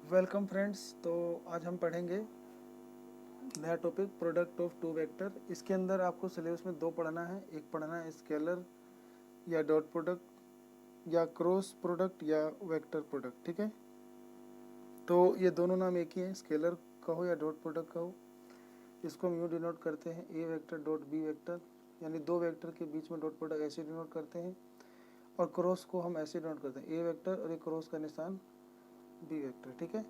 Welcome friends. तो आज हम पढ़ेंगे नया topic product of two vector. इसके अंदर आपको सिलेबस में दो पढ़ना है। एक पढ़ना है स्केलर या डॉट प्रोडक्ट या क्रॉस प्रोडक्ट या वेक्टर प्रोडक्ट। ठीक है, तो ये दोनों नाम एक ही हैं, स्केलर कहो या डॉट प्रोडक्ट कहो। इसको हम यूँ डिनोट करते हैं ए वेक्टर डॉट बी वेक्टर, यानी दो वेक्टर के बीच में डॉट प्रोडक्ट ऐसे डिनोट करते हैं। और क्रॉस को हम ऐसे डिनोट करते हैं, ए वेक्टर और एक क्रॉस का निशान बी वेक्टर। ठीक है,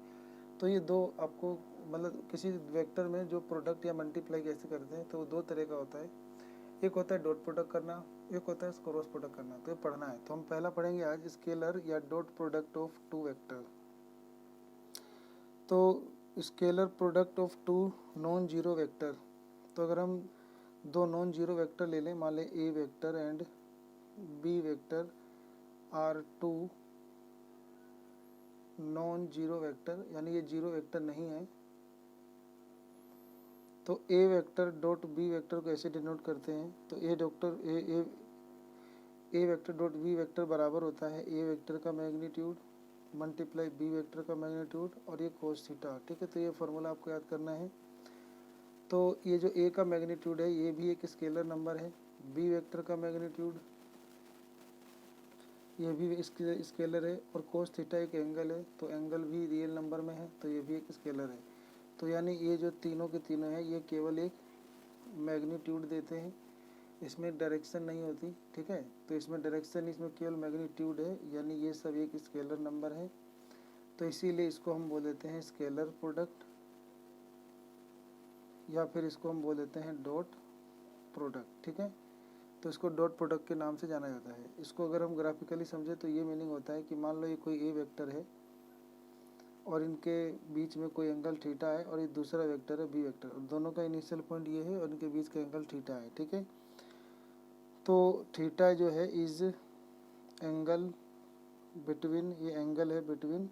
तो ये दो आपको मतलब किसी वेक्टर में जो प्रोडक्ट या मल्टीप्लाई कैसे करते हैं तो वो दो तरह का होता है। एक होता है डॉट प्रोडक्ट करना, एक होता है क्रॉस प्रोडक्ट करना। तो ये पढ़ना है। तो हम पहला पढ़ेंगे आज स्केलर या dot product of two vector. तो scalar product of two non zero vector. तो अगर हम दो नॉन जीरो वेक्टर ले लें, मान लें A vector and B vector are two non zero vector, यानी ये जीरो वेक्टर नहीं है, तो A vector dot B vector को ऐसे डिनोट करते हैं। तो A vector dot B vector बराबर होता है ए वेक्टर का मैग्नीट्यूड मल्टीप्लाई बी वेक्टर का मैग्नीट्यूड और ये कोस थीटा। ठीक है, तो ये फार्मूला आपको याद करना है। तो ये जो ए का मैग्नीट्यूड है ये भी एक स्केलर नंबर है, बी वेक्टर का मैग्नीट्यूड ये भी स्केलर है, और कोस थीटा एक एंगल है, तो एंगल भी रियल नंबर में है, तो ये भी एक स्केलर है। तो यानी ये जो तीनों के तीनों हैं ये केवल एक मैग्नीट्यूड देते हैं, इसमें डायरेक्शन नहीं होती। ठीक है, तो इसमें डायरेक्शन, इसमें केवल मैग्नीट्यूड है, यानी ये सब एक स्केलर नंबर है। तो इसीलिए इसको हम बोल देते हैं स्केलर प्रोडक्ट, या फिर इसको हम बोल देते हैं डॉट प्रोडक्ट। ठीक है, तो इसको डॉट प्रोडक्ट के नाम से जाना जाता है। इसको अगर हम ग्राफिकली समझे तो ये मीनिंग होता है कि मान लो ये कोई ए वेक्टर है और इनके बीच में कोई एंगल थीटा है, और ये दूसरा वेक्टर है बी वेक्टर, और दोनों का इनिशियल पॉइंट ये है और इनके बीच का एंगल थीटा है। ठीक है, तो थीटा जो है इज एंगल बिटवीन, ये एंगल है between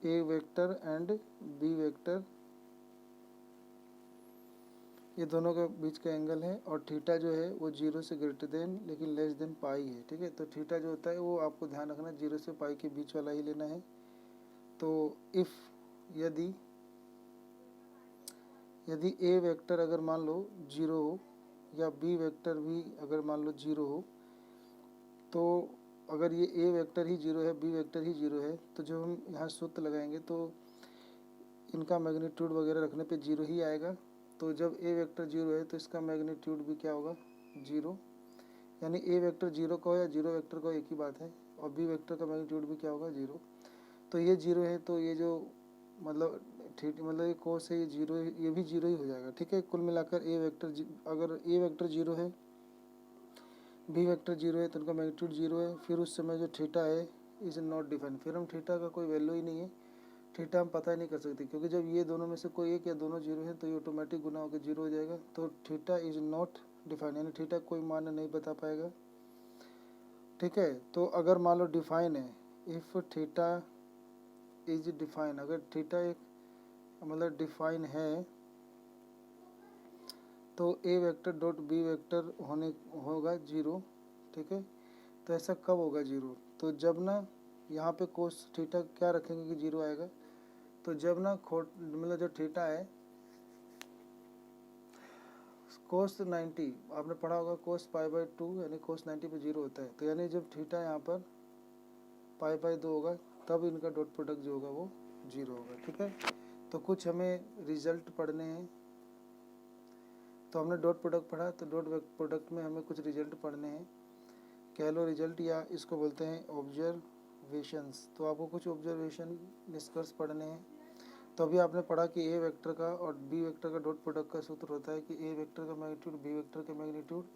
A vector and B vector, ये दोनों के बीच का एंगल है। और थीटा जो है वो जीरो से ग्रेटर देन लेकिन लेस देन पाई है। ठीक है, तो थीटा जो होता है वो आपको ध्यान रखना जीरो से पाई के बीच वाला ही लेना है। तो इफ़ यदि यदि ए वेक्टर अगर मान लो जीरो हो या बी वेक्टर भी अगर मान लो जीरो हो, तो अगर ये ए वेक्टर ही जीरो है बी वेक्टर ही जीरो है, तो जब हम यहाँ सूत्र लगाएंगे तो इनका मैग्नीट्यूड वगैरह रखने पे जीरो ही आएगा। तो जब ए वेक्टर जीरो है तो इसका मैग्नीट्यूड भी क्या होगा, जीरो। यानी ए वेक्टर जीरो का हो या जीरो वेक्टर का हो एक ही बात है, और बी वेक्टर का मैग्नीट्यूड भी क्या होगा, जीरो। तो ये जीरो है, तो ये जो मतलब मतलब ये कोस है ये जीरो, ये भी जीरो ही हो जाएगा। ठीक है, कुल मिलाकर ए वेक्टर अगर ए वेक्टर जीरो है बी वेक्टर जीरो है तो उनका मैग्नीट्यूड जीरो है। फिर उस समय जो थीटा है इज नॉट डिफाइन, फिर हम थीटा का कोई वैल्यू ही नहीं है, थीटा हम पता ही नहीं कर सकते, क्योंकि जब ये दोनों में से कोई एक या दोनों जीरो है तो ये ऑटोमेटिक गुना होकर जीरो हो जाएगा। तो थीटा इज नॉट डिफाइन, यानी थीटा कोई मान नहीं बता पाएगा। ठीक है, तो अगर मान लो डिफाइन है, इफ़ थीटा इज डिफाइन, अगर थीटा एक मतलब डिफाइन है, तो A vector dot B vector होगा जीरो। ठीक है, तो ऐसा कब होगा जीरो, तो जब ना यहाँ पे कोस थीटा क्या रखेंगे कि जीरो आएगा, तो जब ना मतलब जो थीटा है कोस 90, आपने पढ़ा होगा कोस पाई बाई टू, यानी कोस 90 पे जीरो होता है। तो यानी जब थीटा यहाँ पर पाई बाई दो होगा तब इनका डॉट प्रोडक्ट जो होगा वो जीरो होगा। ठीक है, तो कुछ हमें रिजल्ट पढ़ने हैं। तो हमने डॉट प्रोडक्ट पढ़ा, तो डॉट प्रोडक्ट में हमें कुछ रिजल्ट पढ़ने हैं, कह लो रिजल्ट, या इसको बोलते हैं ऑब्जर्वेशंस। तो आपको कुछ ऑब्जर्वेशन निष्कर्ष पढ़ने हैं। तो अभी आपने पढ़ा कि ए वेक्टर का और बी वेक्टर का डॉट प्रोडक्ट का सूत्र होता है कि ए वेक्टर का मैग्नीट्यूड बी वेक्टर का मैग्नीट्यूड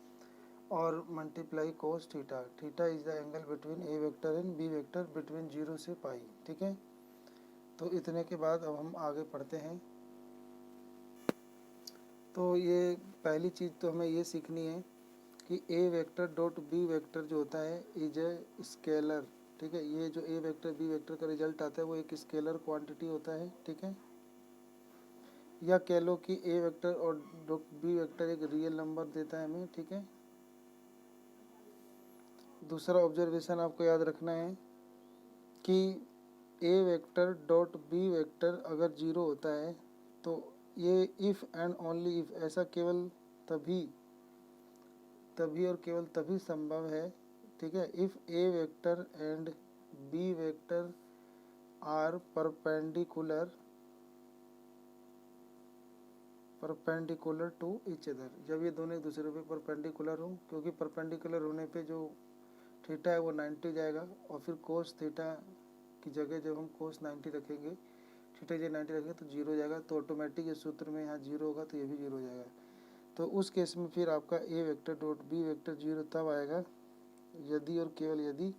और multiply cos theta. Theta is the angle between A vector and B vector between zero से पाई। ठीक है, तो इतने के बाद अब हम आगे पढ़ते हैं। तो ये पहली चीज़ तो हमें ये सीखनी है कि A vector dot B vector जो होता है इज ए स्केलर। ठीक है, ये जो ए वेक्टर बी वेक्टर का रिजल्ट आता है वो एक स्केलर क्वांटिटी होता है। ठीक है, या कह लो कि ए वेक्टर और डॉट बी वेक्टर एक रियल नंबर देता है हमें। ठीक है, दूसरा ऑब्जर्वेशन आपको याद रखना है कि A vector dot B vector अगर जीरो होता है तो ये इफ़ एंड ओनली इफ़ ऐसा केवल तभी और केवल तभी संभव है, ठीक है, if A vector and B vector are perpendicular to each other, जब ये दोनों एक दूसरे पे परपेंडिकुलर हो, क्योंकि परपेंडिकुलर होने पे जो थीटा है वो 90 जाएगा और फिर कोस थीटा की जगह जब हम कोस 90 रखेंगे, थीटा की जगह 90 रखेंगे तो जीरो हो जाएगा, तो ऑटोमेटिक इस सूत्र में यहाँ जीरो होगा तो ये भी जीरो हो जाएगा। तो उस केस में फिर आपका A vector dot B vector zero तब आएगा यदि और केवल यदि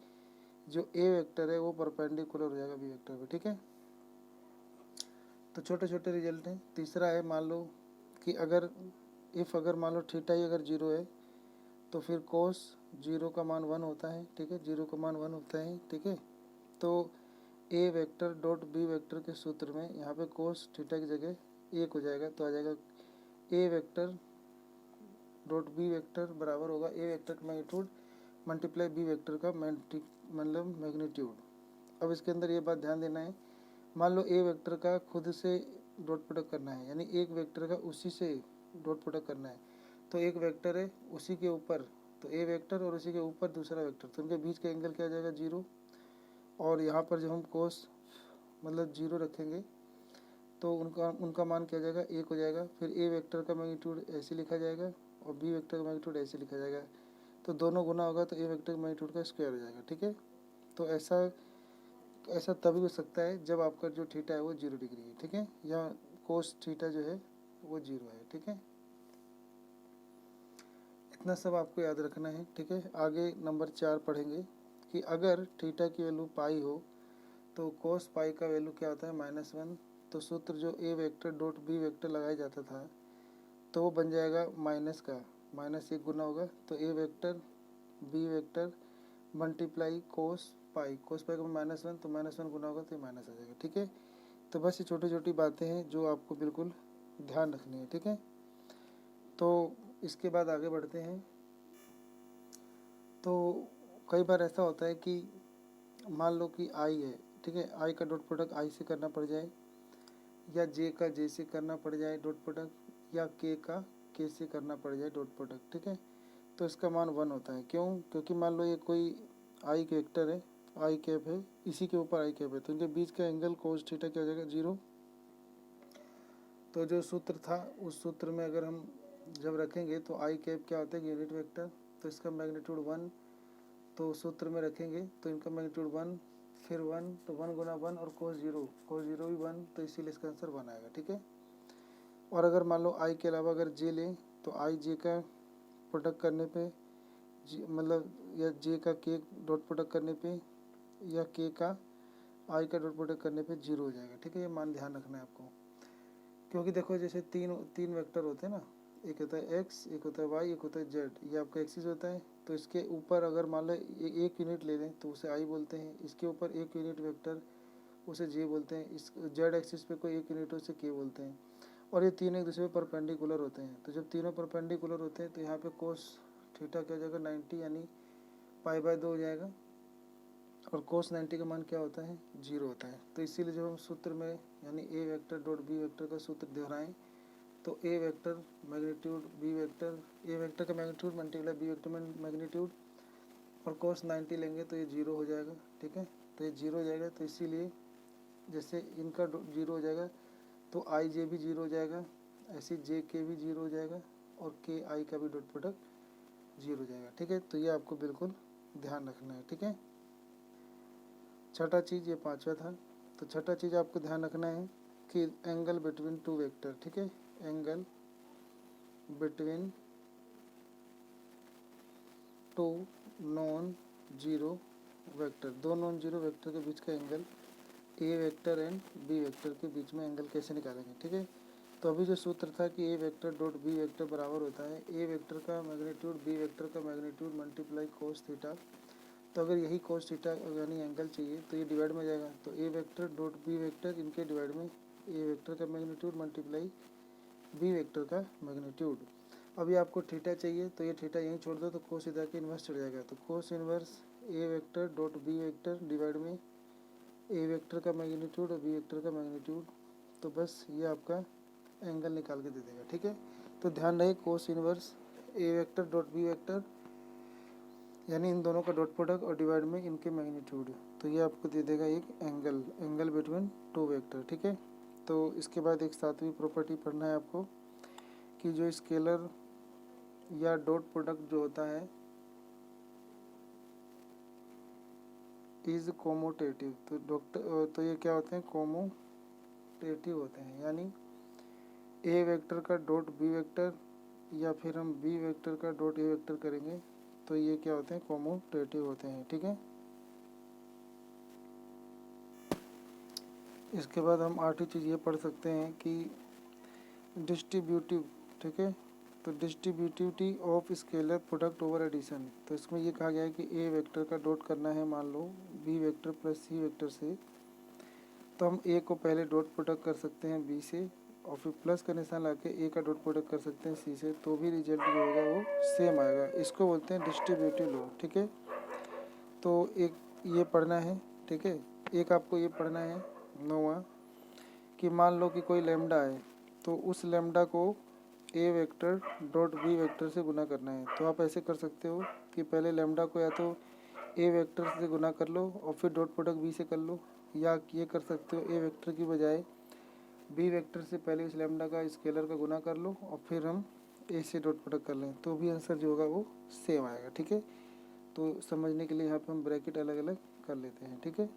जो ए वेक्टर है वो परपेंडिकुलर हो जाएगा बी वेक्टर पे, ठीक है। तो छोटे छोटे रिजल्ट हैं। तीसरा है, मान लो कि अगर अगर मान लो थीटा ही अगर जीरो है तो फिर कोस जीरो का मान 1 होता है, ठीक है, जीरो का मान 1 होता है, ठीक है। तो A vector dot B vector के सूत्र में यहाँ पे कोस थीटा की जगह 1 हो जाएगा, तो आ जाएगा ए वेक्टर डॉट बी वेक्टर बराबर होगा ए वेक्टर का मैग्नीट्यूड मल्टीप्लाई बी वेक्टर का मतलब मैग्नीट्यूड। अब इसके अंदर ये बात ध्यान देना है, मान लो ए वेक्टर का खुद से डॉट प्रोडक्ट करना है, यानी एक वेक्टर का उसी से डॉट प्रोडक्ट करना है, तो एक वेक्टर है उसी के ऊपर, तो ए वेक्टर और उसी के ऊपर दूसरा वेक्टर, तो उनके बीच का एंगल क्या आ जाएगा, जीरो। और यहाँ पर जब हम कोस मतलब जीरो रखेंगे तो उनका मान क्या जाएगा, 1 हो जाएगा। फिर ए वेक्टर का मैग्नीट्यूड ऐसे लिखा जाएगा और बी वेक्टर का मैग्नीट्यूड ऐसे लिखा जाएगा, तो दोनों गुना होगा तो ए वेक्टर का मैग्नीट्यूड का स्क्वायर हो जाएगा, ठीक है। तो ऐसा तभी हो सकता है जब आपका जो थीटा है वो 0 डिग्री है, ठीक है, या कोस थीटा जो है वो 0 है, ठीक है। इतना सब आपको याद रखना है, ठीक है। आगे नंबर 4 पढ़ेंगे कि अगर थीटा की वैल्यू पाई हो तो कोस पाई का वैल्यू क्या होता है, -1। तो सूत्र जो ए वेक्टर डॉट बी वेक्टर लगाया जाता था तो वो बन जाएगा माइनस का -1 गुना होगा, तो A vector B vector multiply cos pi का -1, तो -1 गुना होगा तो ये माइनस आ जाएगा, ठीक है। तो बस ये छोटी छोटी बातें हैं जो आपको बिल्कुल ध्यान रखनी है, ठीक है। तो इसके बाद आगे बढ़ते हैं। तो कई बार ऐसा होता है कि मान लो कि आई है, ठीक है, आई का डॉट प्रोडक्ट आई से करना पड़ जाए, या जे का जे से करना पड़ जाए डॉट प्रोडक्ट, या के का के से करना पड़ जाए डॉट प्रोडक्ट, ठीक है। तो इसका मान 1 होता है, क्यों, क्योंकि मान लो ये कोई आई के वेक्टर है, आई कैप है, इसी के ऊपर आई कैप है, तो इनके बीच का एंगल कोस थीटा क्या हो जाएगा, 0। तो जो सूत्र था उस सूत्र में अगर हम जब रखेंगे तो आई कैप क्या होता है, यूनिट वेक्टर, तो इसका मैग्नीट्यूड 1, तो सूत्र में रखेंगे तो इनका मैग्नीट्यूड 1, फिर 1, तो 1 गुना 1 और कोस जीरो भी 1, तो इसीलिए इसका आंसर 1 आएगा, ठीक है। और अगर मान लो आई के अलावा अगर जे लें तो आई जे का प्रोडक्ट करने पे मतलब या जे का के डॉट प्रोडक्ट करने पे या के का आई का डॉट प्रोडक्ट करने पे 0 हो जाएगा, ठीक है। ये मान ध्यान रखना है आपको, क्योंकि देखो जैसे तीन वेक्टर होते हैं ना, एक होता है एक्स, एक होता है वाई, एक होता है जेड, ये आपका एक्सिस होता है। तो इसके ऊपर अगर मान लो एक यूनिट ले लें तो उसे आई बोलते हैं, इसके ऊपर एक यूनिट वेक्टर उसे जे बोलते हैं, इस जेड एक्सिस पे कोई एक यूनिट उसे के बोलते हैं, और ये तीन एक दूसरे पर परपेंडिकुलर होते हैं। तो जब तीनों परपेंडिकुलर होते हैं तो यहाँ पे कोस थीटा क्या हो जाएगा, 90, यानी π/2 हो जाएगा, और कोस 90 का मान क्या होता है, 0 होता है। तो इसीलिए जब हम सूत्र में यानी A vector dot B vector का सूत्र दोहराएं तो A vector magnitude B vector, A vector का magnitude multiply B vector magnitude, और कोस 90 लेंगे तो ये 0 हो जाएगा, ठीक है। तो ये 0 हो जाएगा, तो इसीलिए जैसे इनका 0 हो जाएगा तो आई जे भी 0 हो जाएगा, ऐसे जे के भी 0 हो जाएगा, और के आई का भी डॉट प्रोडक्ट 0 हो जाएगा, ठीक है। तो ये आपको बिल्कुल ध्यान रखना है, ठीक है। छठा चीज़, ये पांचवा था, तो छठा चीज़ आपको ध्यान रखना है कि एंगल बिटवीन टू वेक्टर, ठीक है, angle between two non zero vector, दो नॉन जीरो वेक्टर के बीच का एंगल A vector and B vector के बीच में एंगल कैसे निकालेंगे, ठीक है। तो अभी जो सूत्र था कि A vector dot B vector बराबर होता है ए वेक्टर का मैग्नीट्यूड बी वेक्टर का मैग्नीट्यूड मल्टीप्लाई कोस थीटा। तो अगर यही कोस थीटा यानी एंगल चाहिए तो ये डिवाइड में जाएगा, तो A vector dot B vector इनके डिवाइड में ए वेक्टर का मैग्नीट्यूड मल्टीप्लाई बी वेक्टर का मैग्नीट्यूड। अभी आपको थीटा चाहिए तो ये थीटा यहीं छोड़ दो तो कोस थीटा के इन्वर्स चढ़ जाएगा, तो cos inverse A vector dot B vector divide में ए वेक्टर का मैग्नीट्यूड और बी वेक्टर का मैग्नीट्यूड, तो बस ये आपका एंगल निकाल के दे देगा। ठीक है, तो ध्यान रहे कोस इनवर्स ए वेक्टर डॉट बी वेक्टर यानी इन दोनों का डॉट प्रोडक्ट और डिवाइड में इनके मैग्नीट्यूड, तो ये आपको दे देगा एक एंगल बिटवीन टू वेक्टर। ठीक है, तो इसके बाद एक सातवीं प्रॉपर्टी पढ़ना है आपको कि जो स्केलर या डॉट प्रोडक्ट जो होता है इज कोमोटेटिव, तो ये क्या होते हैं, कोमोटेटिव होते हैं, यानी ए वेक्टर का डॉट बी वेक्टर या फिर हम बी वेक्टर का डॉट ए वेक्टर करेंगे तो ये क्या होते हैं, कोमोटेटिव होते हैं। ठीक है, इसके बाद हम आठवीं चीज़ ये पढ़ सकते हैं कि डिस्ट्रीब्यूटिव। ठीक है, तो distributivity of scalar product over addition, तो इसमें ये कहा गया है कि ए वेक्टर का डॉट करना है मान लो B vector plus C vector से, तो हम ए को पहले डॉट प्रोडक्ट कर सकते हैं बी से और फिर प्लस का निशान ला के ए का डॉट प्रोडक्ट कर सकते हैं सी से, तो भी रिजल्ट जो होगा वो सेम आएगा। इसको बोलते हैं डिस्ट्रीब्यूटिव लॉ। ठीक है, तो एक ये पढ़ना है। ठीक है, एक आपको ये पढ़ना है 9वां कि मान लो कि कोई लैम्डा है, तो उस लैम्डा को ए वेक्टर डॉट बी वेक्टर से गुना करना है। तो आप ऐसे कर सकते हो कि पहले लैम्डा को या तो ए वेक्टर से गुना कर लो और फिर डॉट प्रोडक्ट बी से कर लो, या ये कर सकते हो ए वेक्टर की बजाय बी वेक्टर से पहले उस लैम्डा का स्केलर का गुना कर लो और फिर हम ए से डॉट प्रोडक्ट कर लें, तो भी आंसर जो होगा वो सेम आएगा। ठीक है, तो समझने के लिए यहाँ पे हम ब्रैकेट अलग अलग कर लेते हैं। ठीक है।